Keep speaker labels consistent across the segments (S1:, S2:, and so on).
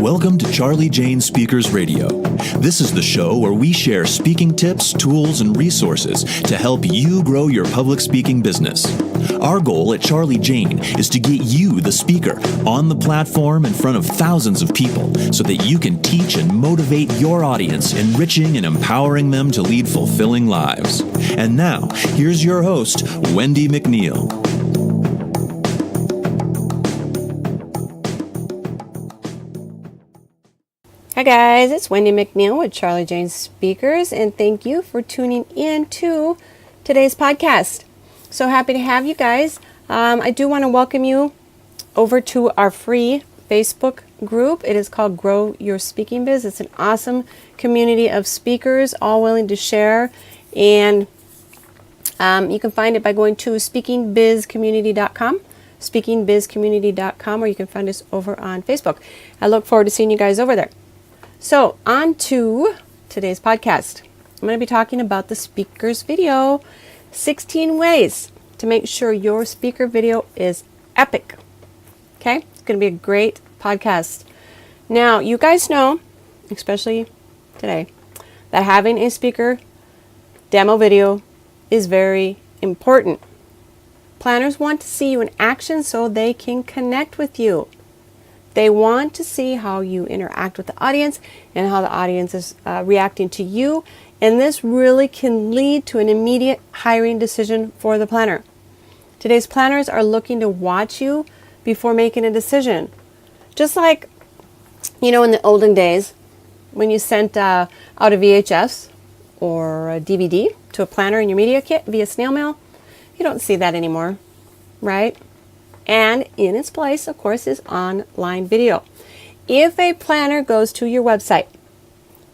S1: Welcome to Charlie Jane Speakers Radio. This is the show where we share speaking tips, tools, and resources to help you grow your public speaking business. Our goal at Charlie Jane is to get you, the speaker, on the platform in front of thousands of people so that you can teach and motivate your audience, enriching and empowering them to lead fulfilling lives. And now, here's your host, Wendy McNeil.
S2: Hi guys, it's Wendy McNeil with Charlie Jane Speakers, and thank you for tuning in to today's podcast. So happy to have you guys. I do want to welcome you over to our free Facebook group. It is called Grow Your Speaking Biz. It's an awesome community of speakers, all willing to share, and you can find it by going to speakingbizcommunity.com. speakingbizcommunity.com, or you can find us over on Facebook. I look forward to seeing you guys over there. So, on to today's podcast. I'm going to be talking about the speaker's video. 16 ways to make sure your speaker video is epic. Okay? It's going to be a great podcast. Now, you guys know, especially today, that having a speaker demo video is very important. Planners want to see you in action so they can connect with you. They want to see how you interact with the audience and how the audience is reacting to you. And this really can lead to an immediate hiring decision for the planner. Today's planners are looking to watch you before making a decision. Just like, in the olden days, when you sent out a VHS or a DVD to a planner in your media kit via snail mail, you don't see that anymore, right? And in its place, of course, is online video. If a planner goes to your website,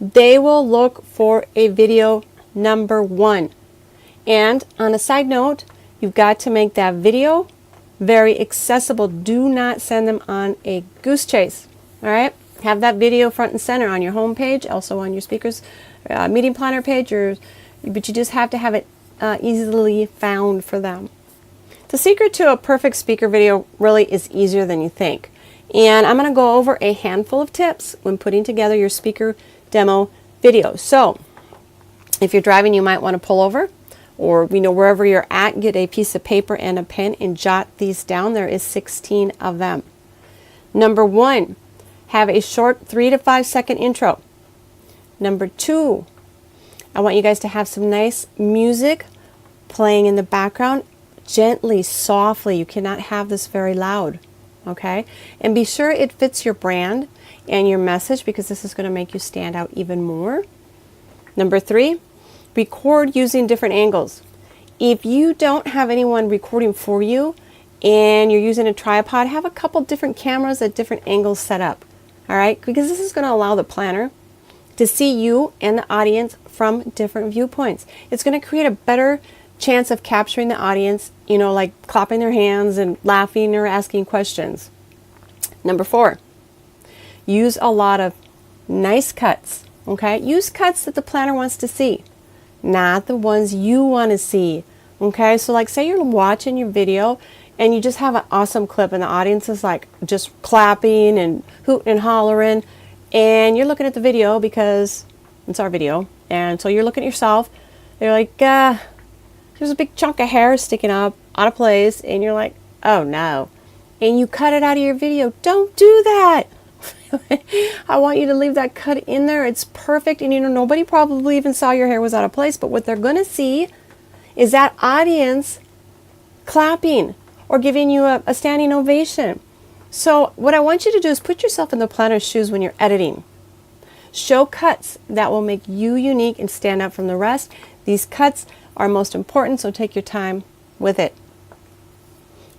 S2: they will look for a video number one. And on a side note, you've got to make that video very accessible. Do not send them on a goose chase. All right? Have that video front and center on your home page, also on your speaker's meeting planner page, but you just have to have it easily found for them. The secret to a perfect speaker video really is easier than you think. And I'm going to go over a handful of tips when putting together your speaker demo video. So, if you're driving, you might want to pull over, or wherever you're at, get a piece of paper and a pen and jot these down. There is 16 of them. Number 1, have a short 3 to 5 second intro. Number 2, I want you guys to have some nice music playing in the background. Gently, softly. You cannot have this very loud, okay? And be sure it fits your brand and your message, because this is going to make you stand out even more. Number 3, record using different angles. If you don't have anyone recording for you and you're using a tripod, have a couple different cameras at different angles set up, all right? Because this is going to allow the planner to see you and the audience from different viewpoints. It's going to create a better chance of capturing the audience, like clapping their hands and laughing or asking questions. Number 4, use a lot of nice cuts, okay? Use cuts that the planner wants to see, not the ones you want to see, okay? So like, say you're watching your video and you just have an awesome clip and the audience is like just clapping and hooting and hollering, and you're looking at the video because it's our video, and so you're looking at yourself, you're like, there's a big chunk of hair sticking up out of place, and you're like, oh no. And you cut it out of your video. Don't do that. I want you to leave that cut in there. It's perfect. And nobody probably even saw your hair was out of place, but what they're going to see is that audience clapping or giving you a standing ovation. So what I want you to do is put yourself in the planner's shoes when you're editing. Show cuts that will make you unique and stand out from the rest. These cuts are most important, so take your time with it.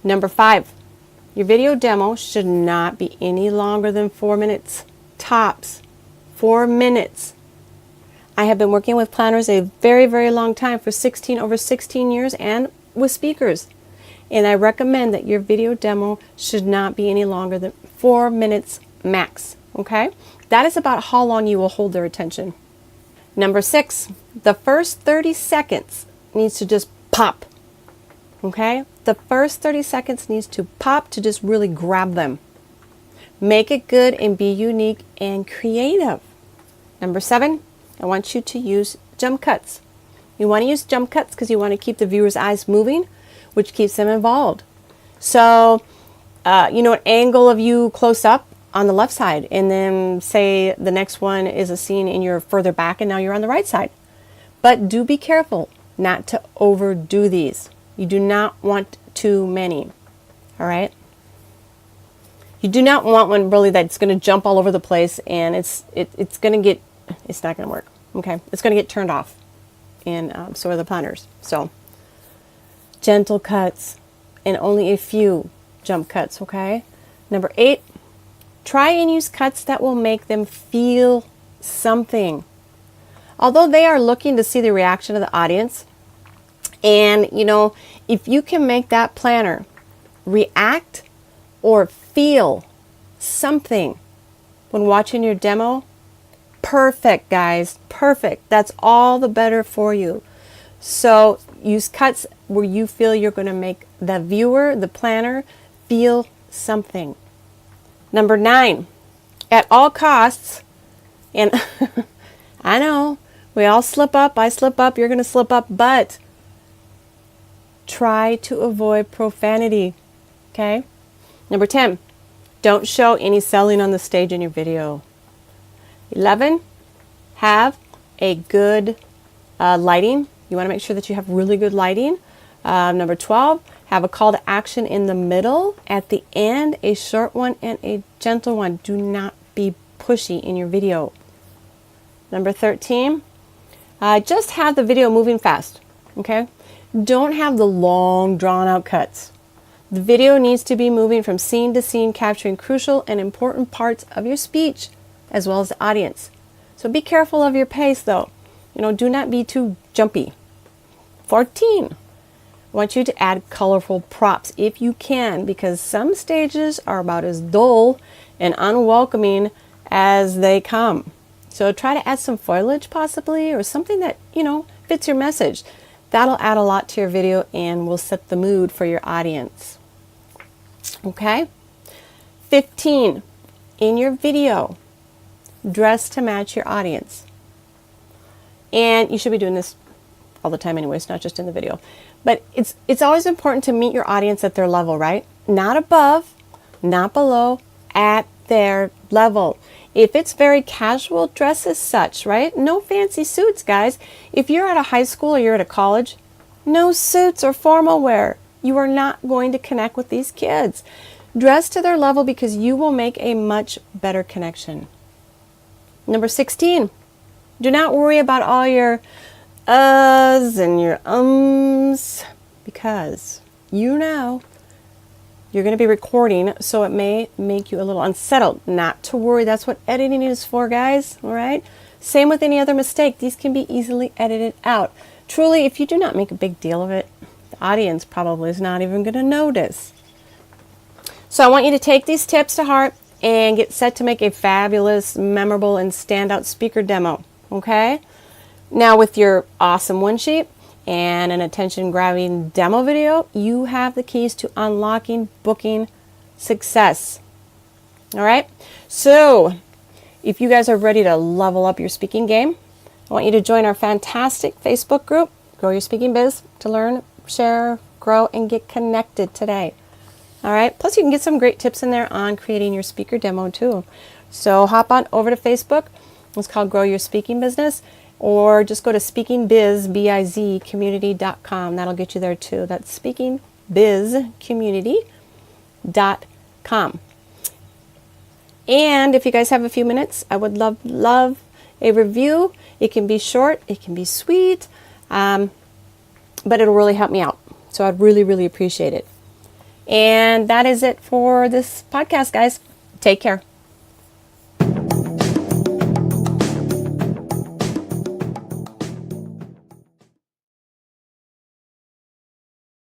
S2: Number 5, your video demo should not be any longer than 4 minutes, tops. 4 minutes. I have been working with planners a very, very long time, for over 16 years, and with speakers. And I recommend that your video demo should not be any longer than 4 minutes max, okay? That is about how long you will hold their attention. Number 6, the first 30 seconds needs to just pop, okay? The first 30 seconds needs to pop to just really grab them. Make it good and be unique and creative. Number 7, I want you to use jump cuts. You want to use jump cuts because you want to keep the viewer's eyes moving, which keeps them involved. So, an angle of you close up on the left side, and then say the next one is a scene and you're further back and now you're on the right side. But do be careful not to overdo these. You do not want too many. All right? You do not want one really that's going to jump all over the place, and it's not going to work. Okay? It's going to get turned off in sort of the planners. So, gentle cuts and only a few jump cuts, okay? Number 8, try and use cuts that will make them feel something. Although they are looking to see the reaction of the audience, and if you can make that planner react or feel something when watching your demo, perfect, guys, perfect. That's all the better for you. So use cuts where you feel you're going to make the viewer, the planner, feel something. Number 9, at all costs, and I know we all slip up, I slip up, you're going to slip up, but try to avoid profanity, okay? Number 10, don't show any selling on the stage in your video. 11, have a good lighting. You want to make sure that you have really good lighting. Number 12, have a call to action in the middle. At the end, a short one and a gentle one. Do not be pushy in your video. Number 13, just have the video moving fast, okay? Don't have the long, drawn-out cuts. The video needs to be moving from scene to scene, capturing crucial and important parts of your speech, as well as the audience. So be careful of your pace, though. Do not be too jumpy. 14, I want you to add colorful props if you can, because some stages are about as dull and unwelcoming as they come. So try to add some foliage possibly, or something that, fits your message. That'll add a lot to your video and will set the mood for your audience. Okay? 15, in your video, dress to match your audience. And you should be doing this all the time anyways, not just in the video. But it's always important to meet your audience at their level, right? Not above, not below, at their level. If it's very casual, dress as such, right? No fancy suits, guys. If you're at a high school or you're at a college, no suits or formal wear. You are not going to connect with these kids. Dress to their level because you will make a much better connection. Number 16, do not worry about all your uhs and your ums, because you're going to be recording, so it may make you a little unsettled. Not to worry, that's what editing is for, guys, all right? Same with any other mistake. These can be easily edited out. Truly, if you do not make a big deal of it, the audience probably is not even going to notice. So I want you to take these tips to heart and get set to make a fabulous, memorable, and standout speaker demo, okay? Now with your awesome OneSheet and an attention-grabbing demo video, you have the keys to unlocking booking success. All right? So if you guys are ready to level up your speaking game, I want you to join our fantastic Facebook group, Grow Your Speaking Biz, to learn, share, grow, and get connected today. All right? Plus, you can get some great tips in there on creating your speaker demo, too. So hop on over to Facebook. It's called Grow Your Speaking Business. Or just go to speakingbizcommunity.com. That'll get you there too. That's speakingbizcommunity.com. And if you guys have a few minutes, I would love a review. It can be short, it can be sweet, but it'll really help me out. So I'd really appreciate it. And that is it for this podcast, guys. Take care.